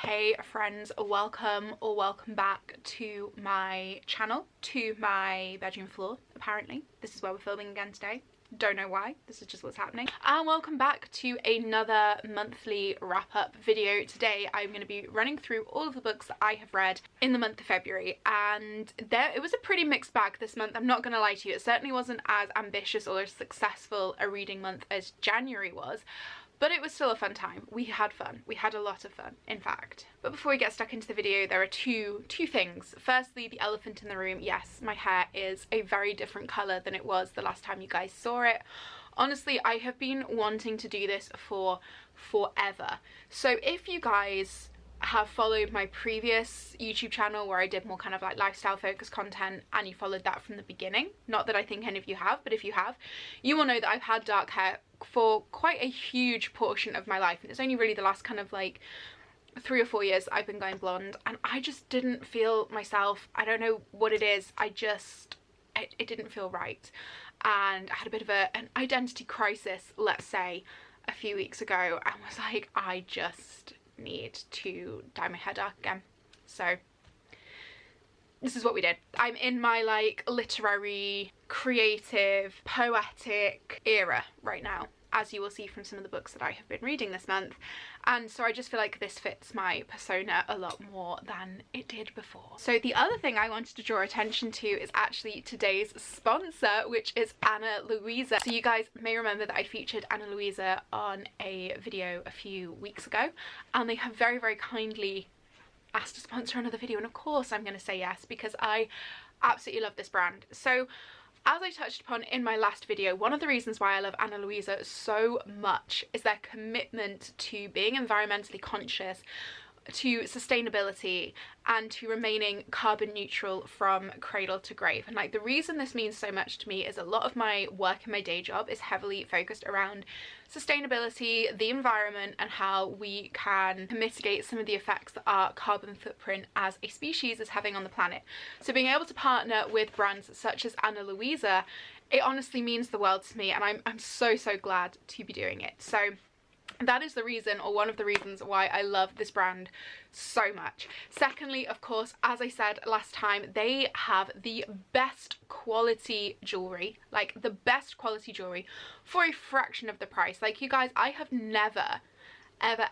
Hey friends, welcome or welcome back to my channel, to my bedroom floor. Apparently this is where we're filming again today. Don't know why, this is just what's happening. And welcome back to another monthly wrap-up video. Today I'm going to be running through all of the books that I have read in the month of February, and it was a pretty mixed bag this month. I'm not going to lie to you, it certainly wasn't as ambitious or as successful a reading month as January was, but it was still a fun time. We had fun. We had a lot of fun, in fact. But before we get stuck into the video, there are two things. Firstly, the elephant in the room. Yes, my hair is a very different colour than it was the last time you guys saw it. Honestly, I have been wanting to do this for forever. So if you guys have followed my previous YouTube channel where I did more kind of like lifestyle focused content, and you followed that from the beginning, not that I think any of you have, but if you have, you will know that I've had dark hair for quite a huge portion of my life, and it's only really the last kind of like 3 or 4 years that I've been going blonde, and I just didn't feel myself. I don't know what it is, it didn't feel right, and I had a bit of an identity crisis, let's say, a few weeks ago, and was like, I just need to dye my hair dark again. So this is what we did. I'm in my like literary, creative, poetic era right now, as you will see from some of the books that I have been reading this month, and so I just feel like this fits my persona a lot more than it did before. So the other thing I wanted to draw attention to is actually today's sponsor, which is Ana Louisa. So you guys may remember that I featured Ana Louisa on a video a few weeks ago, and they have very kindly asked to sponsor another video, and of course I'm going to say yes, because I absolutely love this brand. So as I touched upon in my last video, one of the reasons why I love Ana Louisa so much is their commitment to being environmentally conscious, to sustainability, and to remaining carbon neutral from cradle to grave. And like, the reason this means so much to me is a lot of my work in my day job is heavily focused around sustainability, the environment, and how we can mitigate some of the effects that our carbon footprint as a species is having on the planet. So being able to partner with brands such as Ana Louisa, it honestly means the world to me, and I'm so glad to be doing it. So that is the reason, or one of the reasons, why I love this brand so much. Secondly, of course, as I said last time, they have the best quality jewellery, like the best quality jewellery for a fraction of the price. Like, you guys, I have never ever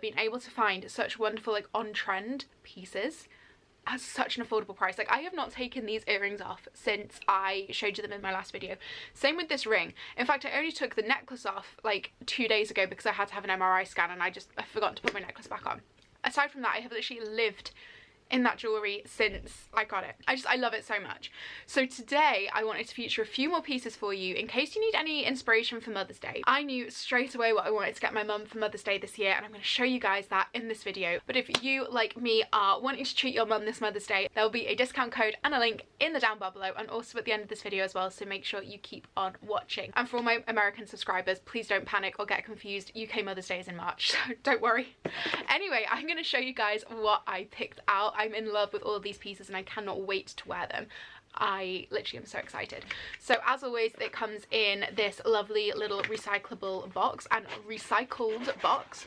been able to find such wonderful, like, on-trend pieces at such an affordable price. Like, I have not taken these earrings off since I showed you them in my last video. Same with this ring. In fact, I only took the necklace off like 2 days ago because I had to have an MRI scan, and I forgot to put my necklace back on. Aside from that, I have literally lived in that jewellery since I got it. I love it so much. So today I wanted to feature a few more pieces for you in case you need any inspiration for Mother's Day. I knew straight away what I wanted to get my mum for Mother's Day this year, and I'm going to show you guys that in this video. But if you, like me, are wanting to treat your mum this Mother's Day, there will be a discount code and a link in the down bar below, and also at the end of this video as well, so make sure you keep on watching. And for all my American subscribers, please don't panic or get confused. UK Mother's Day is in March, so don't worry. Anyway, I'm going to show you guys what I picked out. I'm in love with all of these pieces and I cannot wait to wear them. I literally am so excited. So as always, it comes in this lovely little recyclable box and recycled box.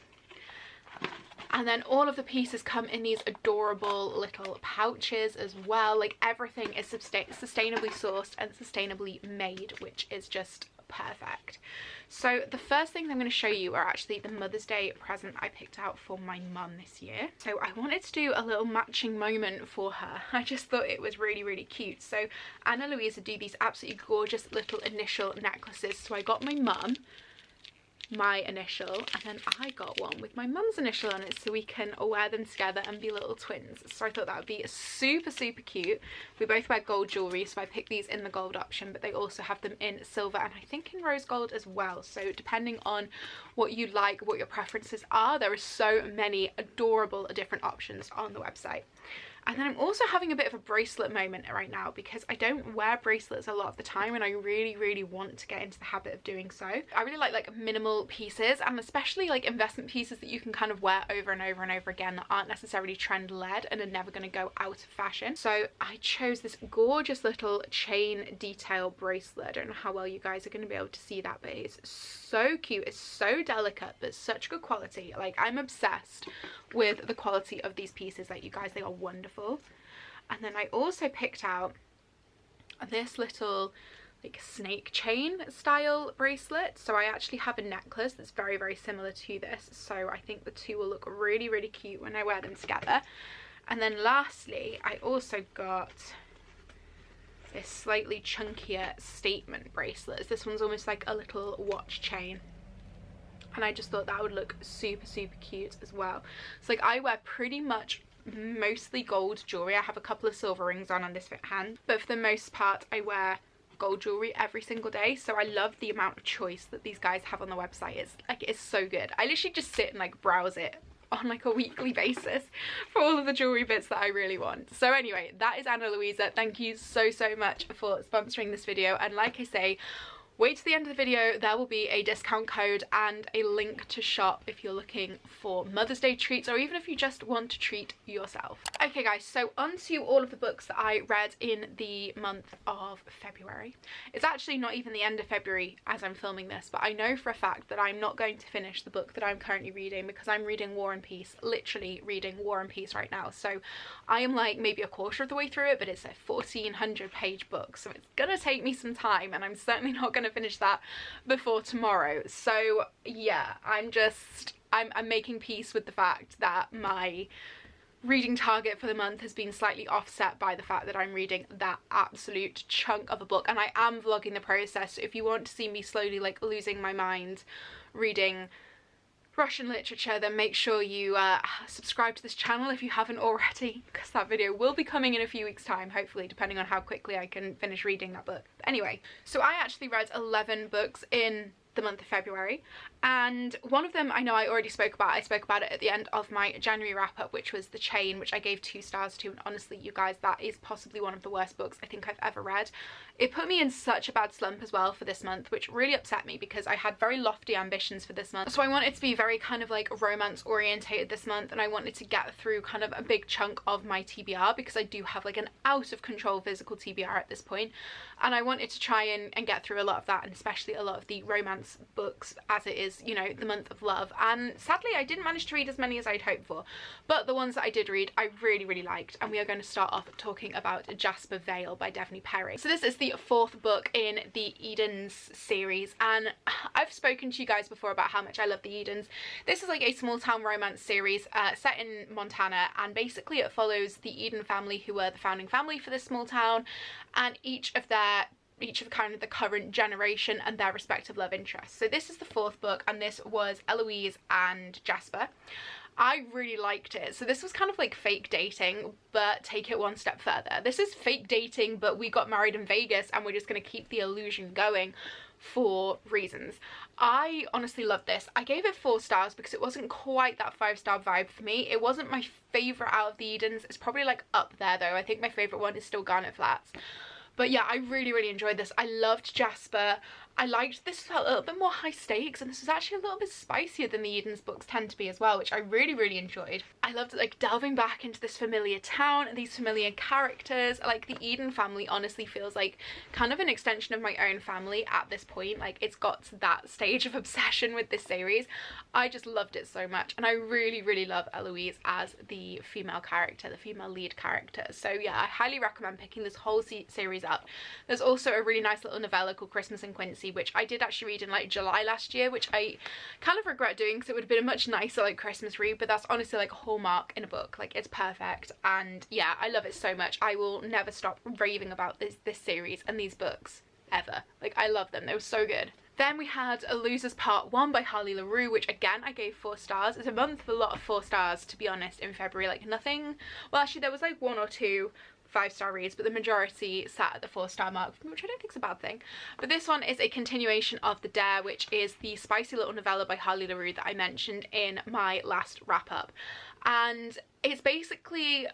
And then all of the pieces come in these adorable little pouches as well. Like, everything is sustainably sourced and sustainably made, which is just perfect. So the first things I'm going to show you are actually the Mother's Day present I picked out for my mum this year. So I wanted to do a little matching moment for her. I just thought it was really cute. So Ana Louisa do these absolutely gorgeous little initial necklaces. So I got my mum my initial, and then I got one with my mum's initial on it, so we can wear them together and be little twins. So I thought that would be super cute. We both wear gold jewellery, so I picked these in the gold option, but they also have them in silver and I think in rose gold as well. So depending on what you like, what your preferences are, there are so many adorable different options on the website. And then I'm also having a bit of a bracelet moment right now because I don't wear bracelets a lot of the time, and I really want to get into the habit of doing so. I really like minimal pieces, and especially like investment pieces that you can kind of wear over and over and over again that aren't necessarily trend led and are never going to go out of fashion. So I chose this gorgeous little chain detail bracelet. I don't know how well you guys are going to be able to see that, but it's so cute. It's so delicate, but such good quality. Like, I'm obsessed with the quality of these pieces. Like, you guys, they are wonderful. And then I also picked out this little like snake chain style bracelet. So I actually have a necklace that's very similar to this, so I think the two will look really cute when I wear them together. And then lastly, I also got this slightly chunkier statement bracelet. This one's almost like a little watch chain, and I just thought that would look super cute as well. So like, I wear pretty much mostly gold jewelry. I have a couple of silver rings on this hand, but for the most part I wear gold jewelry every single day. So I love the amount of choice that these guys have on the website. It's so good. I literally just sit and like browse it on like a weekly basis for all of the jewelry bits that I really want. So anyway, that is Ana Luisa. Thank you so much for sponsoring this video, and like I say, wait to the end of the video, there will be a discount code and a link to shop if you're looking for Mother's Day treats, or even if you just want to treat yourself. Okay guys, so on to all of the books that I read in the month of February. It's actually not even the end of February as I'm filming this, but I know for a fact that I'm not going to finish the book that I'm currently reading, because I'm reading War and Peace, literally reading War and Peace right now. So I am like maybe a quarter of the way through it, but it's a 1400 page book, so it's gonna take me some time, and I'm certainly not gonna finish that before tomorrow. So yeah, I'm making peace with the fact that my reading target for the month has been slightly offset by the fact that I'm reading that absolute chunk of a book, and I am vlogging the process. So if you want to see me slowly like losing my mind reading Russian literature, then make sure you subscribe to this channel if you haven't already, because that video will be coming in a few weeks time, hopefully, depending on how quickly I can finish reading that book. But anyway, so I actually read 11 books in the month of February, and one of them I know I already spoke about. I spoke about it at the end of my January wrap-up, which was The Chain, which I gave 2 stars to, and honestly you guys, that is possibly one of the worst books I think I've ever read. It put me in such a bad slump as well for this month, which really upset me because I had very lofty ambitions for this month. So I wanted to be very kind of like romance orientated this month, and I wanted to get through kind of a big chunk of my TBR, because I do have like an out of control physical TBR at this point, and I wanted to try and get through a lot of that, and especially a lot of the romance books, as it is, you know, the month of love. And sadly I didn't manage to read as many as I'd hoped for, but the ones that I did read I really liked, and we are going to start off talking about Jasper Veil by Devney Perry. So this is the 4th book in the Edens series, and I've spoken to you guys before about how much I love the Edens. This is like a small town romance series set in Montana, and basically it follows the Eden family, who were the founding family for this small town, and each of kind of the current generation and their respective love interests. So this is the 4th book, and this was Eloise and Jasper. I really liked it. So this was kind of like fake dating, but take it one step further. This is fake dating, but we got married in Vegas, and we're just going to keep the illusion going for reasons. I honestly loved this. I gave it 4 stars because it wasn't quite that 5-star vibe for me. It wasn't my favourite out of the Edens. It's probably like up there though. I think my favourite one is still Garnet Flats. But yeah, I really enjoyed this. I loved Jasper. I liked this, felt a little bit more high stakes, and this was actually a little bit spicier than the Edens books tend to be as well, which I really enjoyed. I loved like delving back into this familiar town and these familiar characters. Like, the Eden family honestly feels like kind of an extension of my own family at this point. Like, it's got to that stage of obsession with this series. I just loved it so much, and I really love Eloise as the female character, the female lead character. So yeah, I highly recommend picking this whole series up. There's also a really nice little novella called Christmas in Quincy, which I did actually read in like July last year, which I kind of regret doing because it would have been a much nicer like Christmas read, but that's honestly like a hallmark in a book. Like, it's perfect, and yeah, I love it so much. I will never stop raving about this series and these books ever. Like, I love them. They were so good. Then we had A Loser's Part 1 by Harley LaRue, which again I gave 4 stars. It's a month with a lot of 4 stars, to be honest, in February. Like, nothing, well actually there was like 1 or 2 5-star reads, but the majority sat at the 4-star mark, which I don't think is a bad thing. But this one is a continuation of The Dare, which is the spicy little novella by Harley LaRue that I mentioned in my last wrap up, and it's basically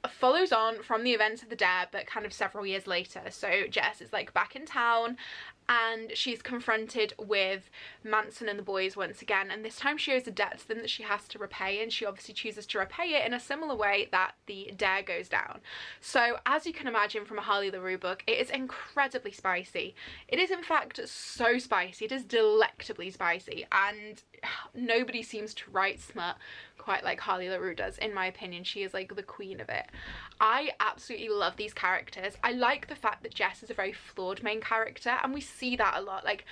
follows on from the events of the Dare, but kind of several years later. So Jess is like back in town and she's confronted with Manson and the boys once again, and this time she owes a debt to them that she has to repay, and she obviously chooses to repay it in a similar way that the Dare goes down. So as you can imagine from a Harley LaRue book, it is incredibly spicy. It is in fact so spicy, it is delectably spicy, and nobody seems to write smut quite like Harley LaRue does, in my opinion. She is like the queen of it. I absolutely love these characters. I like the fact that Jess is a very flawed main character, and we see that a lot. Like,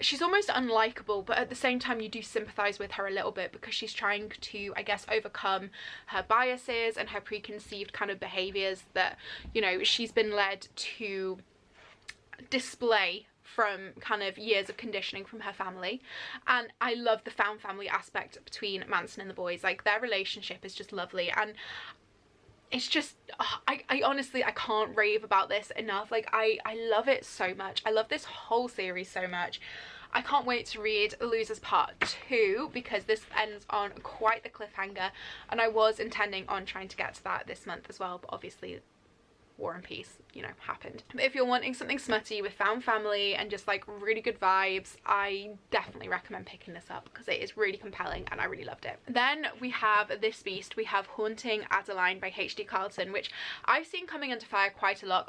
she's almost unlikable, but at the same time you do sympathize with her a little bit because she's trying to, I guess, overcome her biases and her preconceived kind of behaviors that, you know, she's been led to display from kind of years of conditioning from her family. And I love the found family aspect between Manson and the boys. Like, their relationship is just lovely, and it's just, I honestly, I can't rave about this enough. Like, I love it so much. I love this whole series so much. I can't wait to read Louisa's part 2 because this ends on quite the cliffhanger, and I was intending on trying to get to that this month as well, but obviously War and Peace, you know, happened. But if you're wanting something smutty with found family and just like really good vibes, I definitely recommend picking this up because it is really compelling and I really loved it. Then we have this beast. We have Haunting Adeline by H.D. Carlton, which I've seen coming under fire quite a lot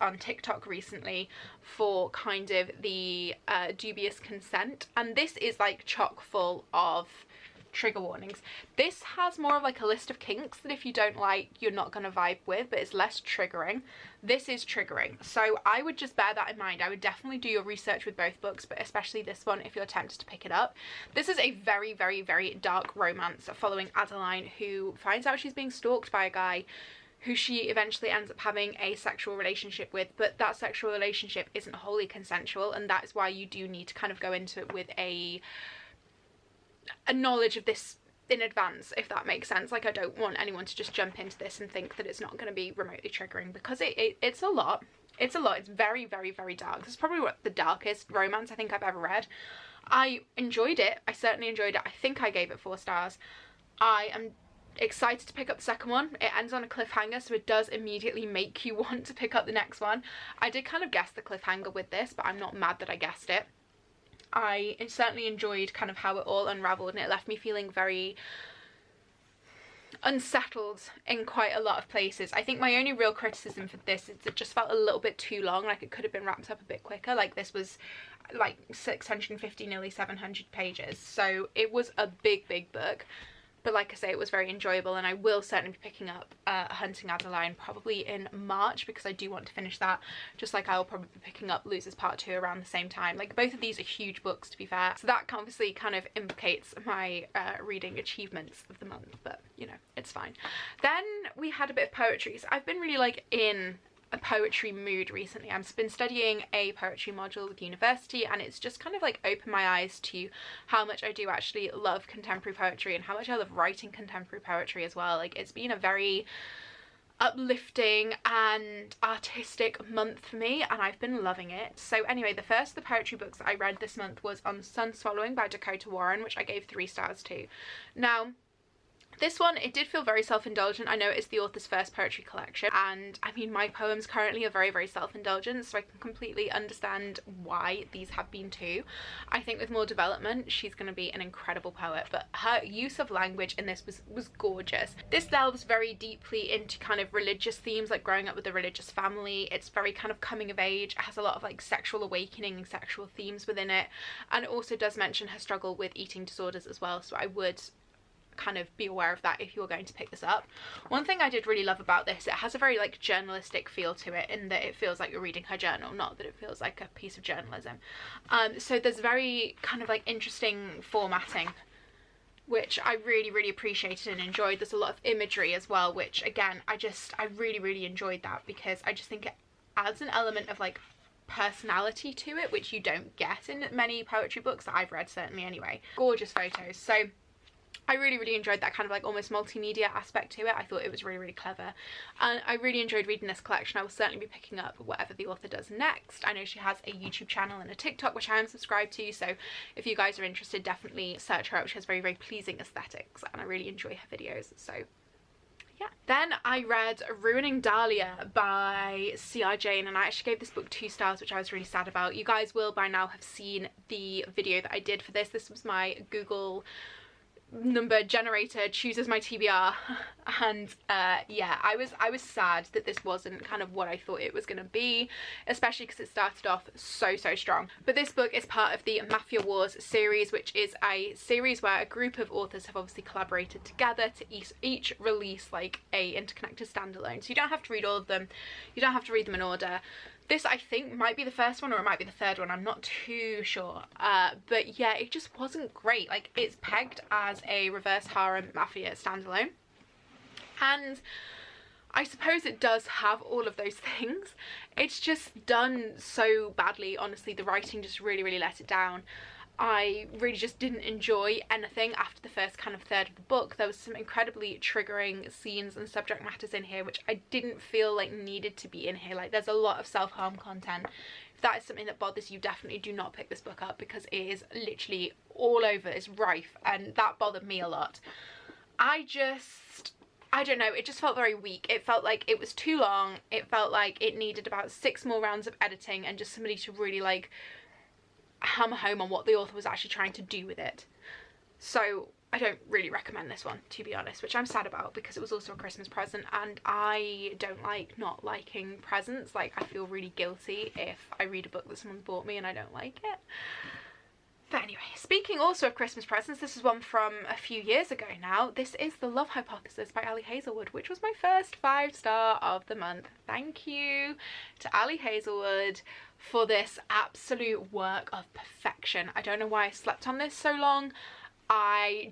on TikTok recently for kind of the dubious consent, and this is like chock full of trigger warnings. This has more of like a list of kinks that if you don't like, you're not going to vibe with, but it's less triggering. This is triggering, so I would just bear that in mind. I would definitely do your research with both books, but especially this one if you're tempted to pick it up. This is a very, very, very dark romance following Adeline, who finds out she's being stalked by a guy who she eventually ends up having a sexual relationship with, but that sexual relationship isn't wholly consensual, and that is why you do need to kind of go into it with a knowledge of this in advance, if that makes sense. Like, I don't want anyone to just jump into this and think that it's not going to be remotely triggering, because it's a lot. It's a lot. It's very, very, very dark. This is probably the darkest romance I think I've ever read. I enjoyed it. I certainly enjoyed it. I think I gave it 4 stars. I am excited to pick up the second one. It ends on a cliffhanger, so it does immediately make you want to pick up the next one. I did kind of guess the cliffhanger with this, but I'm not mad that I guessed it. I certainly enjoyed kind of how it all unraveled, and it left me feeling very unsettled in quite a lot of places. I think my only real criticism for this is it just felt a little bit too long. Like, it could have been wrapped up a bit quicker. Like, this was like 650, nearly 700 pages, so it was a big, big book. But like I say, it was very enjoyable, and I will certainly be picking up Hunting Adeline probably in March, because I do want to finish that, just like I will probably be picking up Louisa's part 2 around the same time. Like, both of these are huge books, to be fair, so that obviously kind of implicates my reading achievements of the month, but you know, it's fine. Then we had a bit of poetry. So I've been really like in a poetry mood recently. I've been studying a poetry module with university, and it's just kind of like opened my eyes to how much I do actually love contemporary poetry and how much I love writing contemporary poetry as well. Like, it's been a very uplifting and artistic month for me, and I've been loving it. So anyway, the first of the poetry books that I read this month was On Sun Swallowing by Dakota Warren, which I gave 3 stars to. Now, this one, it did feel very self-indulgent. I know it's the author's first poetry collection, and I mean, my poems currently are very, very self-indulgent, so I can completely understand why these have been too. I think with more development, she's going to be an incredible poet, but her use of language in this was gorgeous. This delves very deeply into kind of religious themes, like growing up with a religious family. It's very kind of coming of age. It has a lot of like sexual awakening and sexual themes within it, and it also does mention her struggle with eating disorders as well, so I would kind of be aware of that if you're going to pick this up. One thing I did really love about this, it has a very like journalistic feel to it, in that it feels like you're reading her journal, not that it feels like a piece of journalism. So there's very kind of like interesting formatting, which I really, really appreciated and enjoyed. There's a lot of imagery as well, which again, I really, really enjoyed that, because I just think it adds an element of like personality to it, which you don't get in many poetry books that I've read, certainly anyway. Gorgeous photos. So I really, really enjoyed that kind of like almost multimedia aspect to it. I thought it was really, really clever, and I really enjoyed reading this collection. I will certainly be picking up whatever the author does next. I know she has a YouTube channel and a TikTok, which I am subscribed to, so if you guys are interested, definitely search her out. She has very, very pleasing aesthetics, and I really enjoy her videos, so yeah. Then I read Ruining Dahlia by C.R. Jane, and I actually gave this book 2 stars, which I was really sad about. You guys will by now have seen the video that I did for this. This was my Google number generator chooses my TBR, and yeah, I was sad that this wasn't kind of what I thought it was gonna be, especially because it started off so strong. But this book is part of the Mafia Wars series, which is a series where a group of authors have obviously collaborated together to each release like a interconnected standalone, so you don't have to read all of them, you don't have to read them in order. This, I think, might be the first one or it might be the third one, I'm not too sure. But yeah, it just wasn't great. Like, it's pegged as a reverse harem mafia standalone. And I suppose it does have all of those things. It's just done so badly, honestly. The writing just really let it down. I really just didn't enjoy anything after the first kind of third of the book. There was some incredibly triggering scenes and subject matters in here which I didn't feel like needed to be in here. Like, there's a lot of self-harm content. If that is something that bothers you, definitely do not pick this book up, because it is literally all over, it's rife, and that bothered me a lot. I don't know, it just felt very weak. It felt like it was too long. It felt like it needed about 6 more rounds of editing and just somebody to really like hammer home on what the author was actually trying to do with it. So I don't really recommend this one, to be honest, which I'm sad about because it was also a Christmas present, and I don't like not liking presents. Like, I feel really guilty if I read a book that someone bought me and I don't like it. But anyway, speaking also of Christmas presents, this is one from a few years ago now. This is The Love Hypothesis by Ali Hazelwood, which was my first 5-star of the month. Thank you to Ali Hazelwood for this absolute work of perfection. I don't know why I slept on this so long. I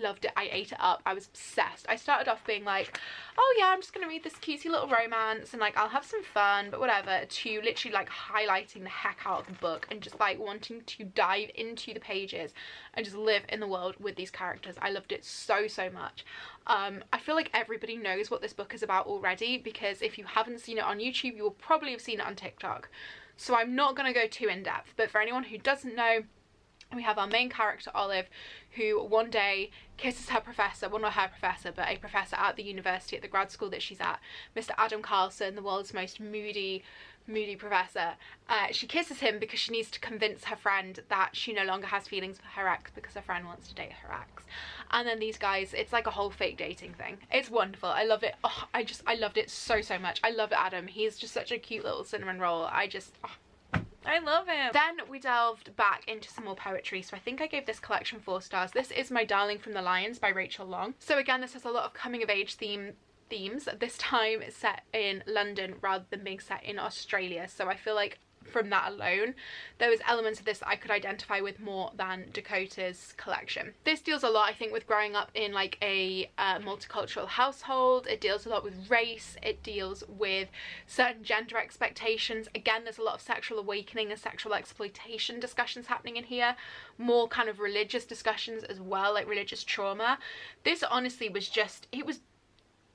loved it. I ate it up. I was obsessed. I started off being like, oh yeah, I'm just gonna read this cutesy little romance and like I'll have some fun, but whatever, to literally like highlighting the heck out of the book and just like wanting to dive into the pages and just live in the world with these characters. I loved it so much. I feel like everybody knows what this book is about already, because if you haven't seen it on YouTube, you will probably have seen it on TikTok. So I'm not gonna go too in depth, but for anyone who doesn't know, we have our main character Olive, who one day kisses her professor, well not her professor, but a professor at the university, at the grad school that she's at, Mr. Adam Carlson, the world's most moody professor. She kisses him because she needs to convince her friend that she no longer has feelings for her ex, because her friend wants to date her ex. And then these guys, it's like a whole fake dating thing. It's wonderful. I love it. Oh, I loved it so much. I love Adam. He's just such a cute little cinnamon roll. I love him. Then we delved back into some more poetry, so I think I gave this collection 4 stars. This is My Darling from the Lions by Rachel Long. So again, this has a lot of coming of age themes. This time it's set in London rather than being set in Australia, so I feel like from that alone there was elements of this that I could identify with more than Dakota's collection. This deals a lot, I think, with growing up in like a multicultural household. It deals a lot with race, it deals with certain gender expectations. Again, there's a lot of sexual awakening and sexual exploitation discussions happening in here, more kind of religious discussions as well, like religious trauma. This honestly was just, it was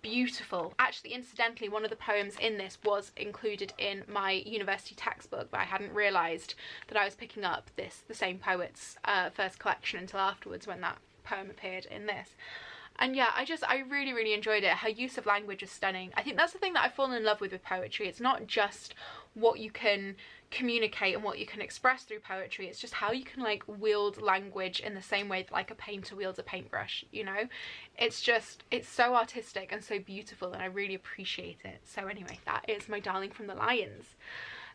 beautiful. Actually, incidentally, one of the poems in this was included in my university textbook, but I hadn't realised that I was picking up the same poet's first collection until afterwards, when that poem appeared in this. And yeah, I really enjoyed it. Her use of language is stunning. I think that's the thing that I've fallen in love with poetry. It's not just what you can communicate and what you can express through poetry, it's just how you can like wield language in the same way that like a painter wields a paintbrush, you know? It's just, it's so artistic and so beautiful, and I really appreciate it. So anyway, that is My Darling from the Lions.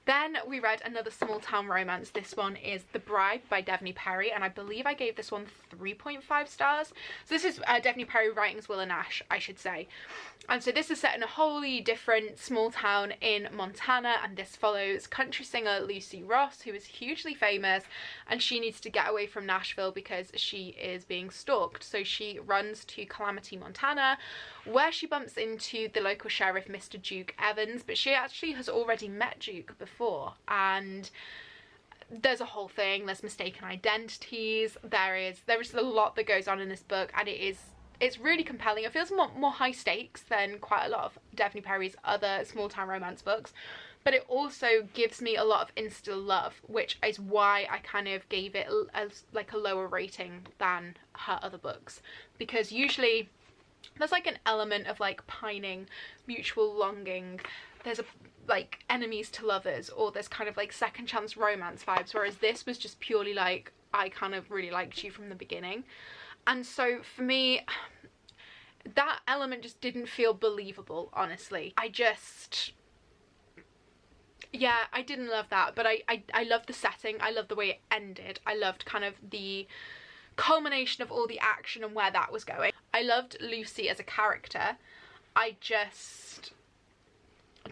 Then we read another small town romance. This one is The Bribe by Devney Perry, and I believe I gave this one 3.5 stars. So this is Devney Perry writing as Willa Nash, I should say. And so this is set in a wholly different small town in Montana, and this follows country singer Lucy Ross, who is hugely famous, and she needs to get away from Nashville because she is being stalked. So she runs to Calamity, Montana, where she bumps into the local sheriff, Mr. Duke Evans, but she actually has already met Duke before, and there's a whole thing, there's mistaken identities, there is a lot that goes on in this book, and it's really compelling. It feels more high stakes than quite a lot of Devney Perry's other small town romance books, but it also gives me a lot of insta love, which is why I kind of gave it as like a lower rating than her other books, because usually there's like an element of like pining, mutual longing. There's a like enemies to lovers, or there's kind of like second chance romance vibes, whereas this was just purely like, I kind of really liked you from the beginning. And so for me, that element just didn't feel believable, honestly. Yeah, I didn't love that, but I loved the setting. I loved the way it ended. I loved kind of the culmination of all the action and where that was going. I loved Lucy as a character. I just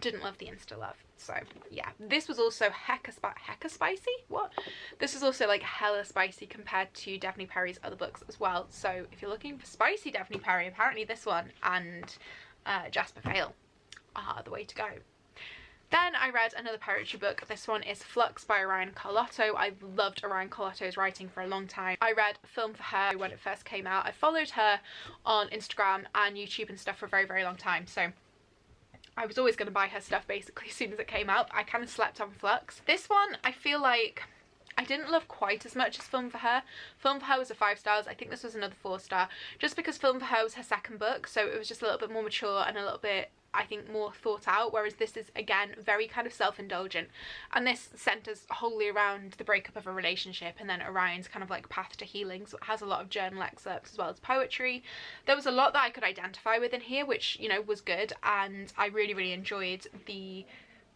didn't love the insta love. So yeah, this was also hecka spicy? What? This was also like hella spicy compared to Daphne Perry's other books as well. So if you're looking for spicy Daphne Perry, apparently this one and Jasper Veil are the way to go. Then I read another poetry book. This one is Flux by Orion Carlotto. I loved Orion Carlotto's writing for a long time. I read Film for Her when it first came out. I followed her on Instagram and YouTube and stuff for a very, very long time. So I was always going to buy her stuff basically as soon as it came out. I kind of slept on Flux. This one, I feel like I didn't love quite as much as Film for Her. Film for Her was a 5 stars. I think this was another 4-star. Just because Film for Her was her second book, so it was just a little bit more mature and a little bit, I think, more thought out, whereas this is, again, very kind of self-indulgent. And this centres wholly around the breakup of a relationship and then Orion's kind of like path to healing, so it has a lot of journal excerpts as well as poetry. There was a lot that I could identify with in here, which, you know, was good, and I really, really enjoyed the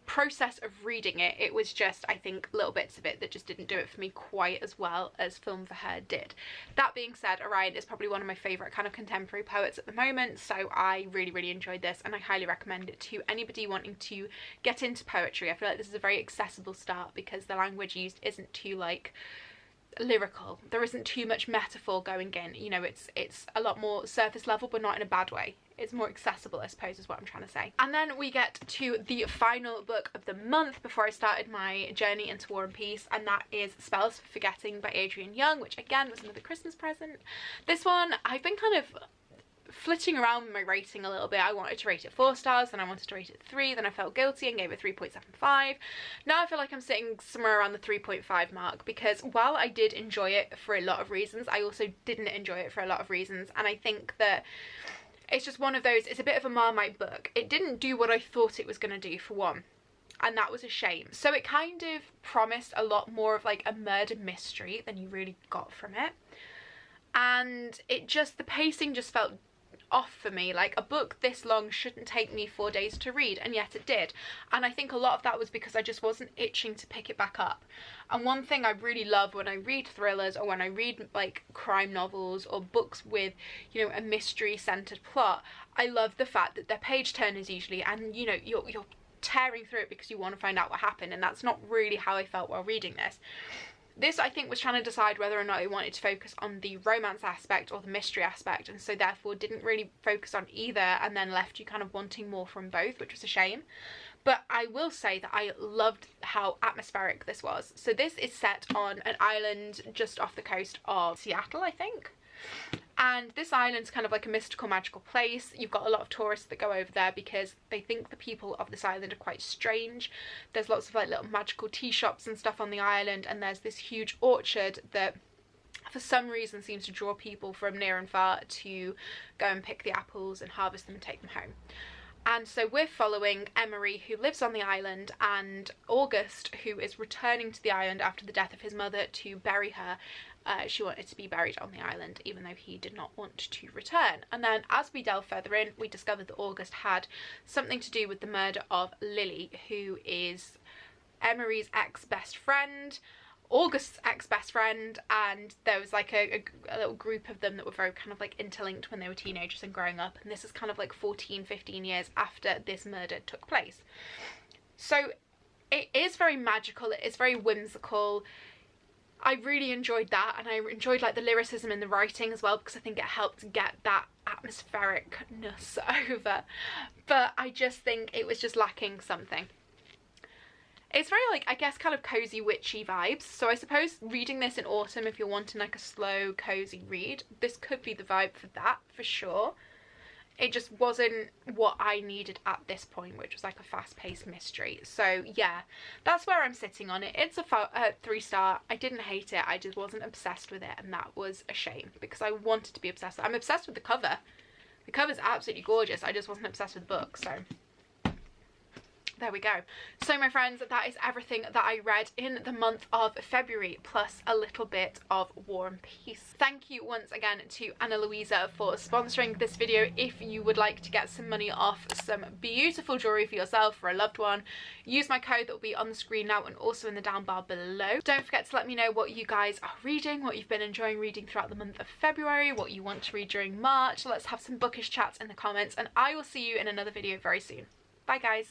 process of reading it. It was just, I think, little bits of it that just didn't do it for me quite as well as Film for Her did. That being said, Orion is probably one of my favourite kind of contemporary poets at the moment, so I really, really enjoyed this and I highly recommend it to anybody wanting to get into poetry. I feel like this is a very accessible start because the language used isn't too like lyrical. There isn't too much metaphor going in, you know, it's a lot more surface level, but not in a bad way. It's more accessible, I suppose, is what I'm trying to say. And then we get to the final book of the month before I started my journey into War and Peace, and that is Spells for Forgetting by Adrienne Young, which again was another Christmas present. This one, I've been kind of flitting around with my rating a little bit. I wanted to rate it 4 stars, then I wanted to rate it 3, then I felt guilty and gave it 3.75. Now I feel like I'm sitting somewhere around the 3.5 mark, because while I did enjoy it for a lot of reasons, I also didn't enjoy it for a lot of reasons, and I think that it's just one of those, it's a bit of a Marmite book. It didn't do what I thought it was going to do, for one, and that was a shame. So it kind of promised a lot more of like a murder mystery than you really got from it, and it just, the pacing just felt off for me. Like, a book this long shouldn't take me 4 days to read, and yet it did. And I think a lot of that was because I just wasn't itching to pick it back up. And one thing I really love when I read thrillers, or when I read like crime novels or books with, you know, a mystery centered plot, I love the fact that they're page turners usually, and you know, you're tearing through it because you want to find out what happened, and that's not really how I felt while reading this. This, I think, was trying to decide whether or not it wanted to focus on the romance aspect or the mystery aspect, and so therefore didn't really focus on either, and then left you kind of wanting more from both, which was a shame. But I will say that I loved how atmospheric this was. So this is set on an island just off the coast of Seattle, I think. And this island's kind of like a mystical, magical place. You've got a lot of tourists that go over there because they think the people of this island are quite strange. There's lots of like little magical tea shops and stuff on the island, and there's this huge orchard that for some reason seems to draw people from near and far to go and pick the apples and harvest them and take them home. And so we're following Emery, who lives on the island, and August, who is returning to the island after the death of his mother to bury her. She wanted to be buried on the island, even though he did not want to return. And then as we delve further in, we discovered that August had something to do with the murder of Lily, who is Emery's ex-best friend, August's ex-best friend, and there was like a little group of them that were very kind of like interlinked when they were teenagers and growing up, and this is kind of like 14-15 years after this murder took place. So it is very magical, it is very whimsical. I really enjoyed that, and I enjoyed like the lyricism in the writing as well, because I think it helped get that atmosphericness over, but I just think it was just lacking something. It's very like, I guess, kind of cozy witchy vibes, so I suppose reading this in autumn, if you're wanting like a slow cozy read, this could be the vibe for that, for sure. It just wasn't what I needed at this point, which was like a fast-paced mystery. So yeah, that's where I'm sitting on it. It's a 3-star. I didn't hate it, I just wasn't obsessed with it, and that was a shame because I wanted to be obsessed. I'm obsessed with the cover. The cover's absolutely gorgeous. I just wasn't obsessed with the book, so there we go. So my friends, that is everything that I read in the month of February, plus a little bit of War and Peace. Thank you once again to Ana Louisa for sponsoring this video. If you would like to get some money off some beautiful jewellery for yourself or a loved one, use my code that will be on the screen now and also in the down bar below. Don't forget to let me know what you guys are reading, what you've been enjoying reading throughout the month of February, what you want to read during March. Let's have some bookish chats in the comments, and I will see you in another video very soon. Bye guys.